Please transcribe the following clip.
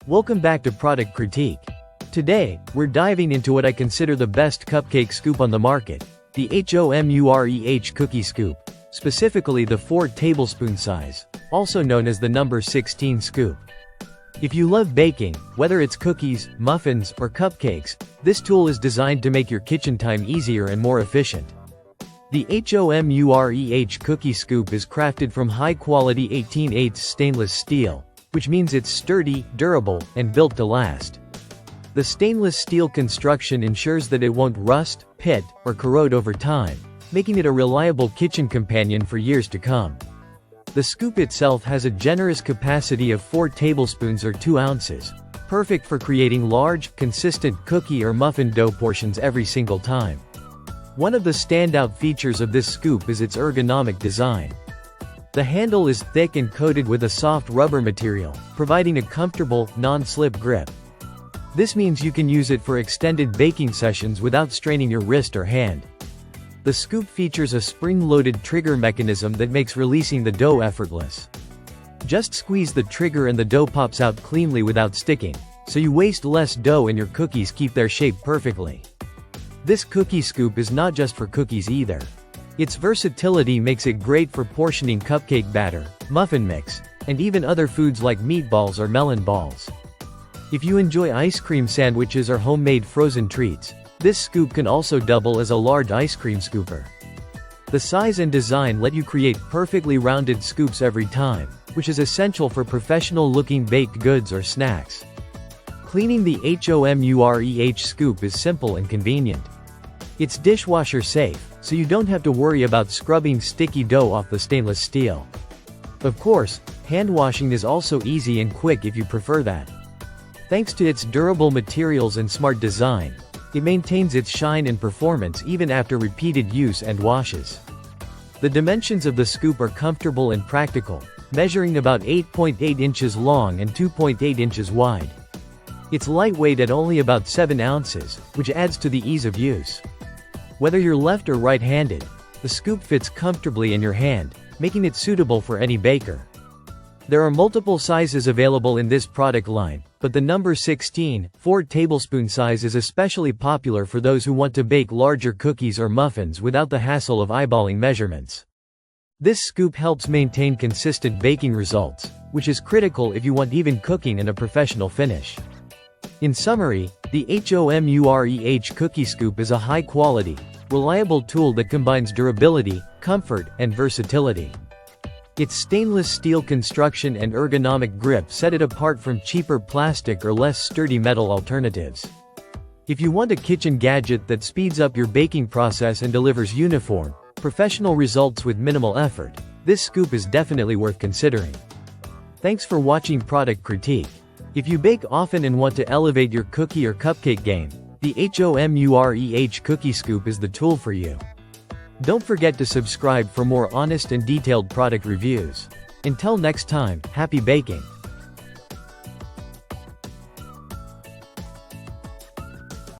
Welcome back to Product Critique. Today, we're diving into what I consider the best cupcake scoop on the market, the HOMURE Cookie Scoop, specifically the 4 tablespoon size, also known as the number 16 scoop. If you love baking, whether it's cookies, muffins, or cupcakes, this tool is designed to make your kitchen time easier and more efficient. The HOMURE Cookie Scoop is crafted from high-quality 18/8 stainless steel, which means it's sturdy, durable, and built to last. The stainless steel construction ensures that it won't rust, pit, or corrode over time, making it a reliable kitchen companion for years to come. The scoop itself has a generous capacity of 4 tablespoons or 2 ounces, perfect for creating large, consistent cookie or muffin dough portions every single time. One of the standout features of this scoop is its ergonomic design. The handle is thick and coated with a soft rubber material, providing a comfortable, non-slip grip. This means you can use it for extended baking sessions without straining your wrist or hand. The scoop features a spring-loaded trigger mechanism that makes releasing the dough effortless. Just squeeze the trigger and the dough pops out cleanly without sticking, so you waste less dough and your cookies keep their shape perfectly. This cookie scoop is not just for cookies either. Its versatility makes it great for portioning cupcake batter, muffin mix, and even other foods like meatballs or melon balls. If you enjoy ice cream sandwiches or homemade frozen treats, this scoop can also double as a large ice cream scooper. The size and design let you create perfectly rounded scoops every time, which is essential for professional-looking baked goods or snacks. Cleaning the HOMURE scoop is simple and convenient. It's dishwasher safe, so you don't have to worry about scrubbing sticky dough off the stainless steel. Of course, hand washing is also easy and quick if you prefer that. Thanks to its durable materials and smart design, it maintains its shine and performance even after repeated use and washes. The dimensions of the scoop are comfortable and practical, measuring about 8.8 inches long and 2.8 inches wide. It's lightweight at only about 7 ounces, which adds to the ease of use. Whether you're left or right-handed, the scoop fits comfortably in your hand, making it suitable for any baker. There are multiple sizes available in this product line, but the number 16, 4 tablespoon size is especially popular for those who want to bake larger cookies or muffins without the hassle of eyeballing measurements. This scoop helps maintain consistent baking results, which is critical if you want even cooking and a professional finish. In summary, the HOMURE Cookie Scoop is a high-quality, reliable tool that combines durability, comfort, and versatility. Its stainless steel construction and ergonomic grip set it apart from cheaper plastic or less sturdy metal alternatives. If you want a kitchen gadget that speeds up your baking process and delivers uniform, professional results with minimal effort, this scoop is definitely worth considering. Thanks for watching Product Critique. If you bake often and want to elevate your cookie or cupcake game, the HOMURE Cookie Scoop is the tool for you. Don't forget to subscribe for more honest and detailed product reviews. Until next time, happy baking!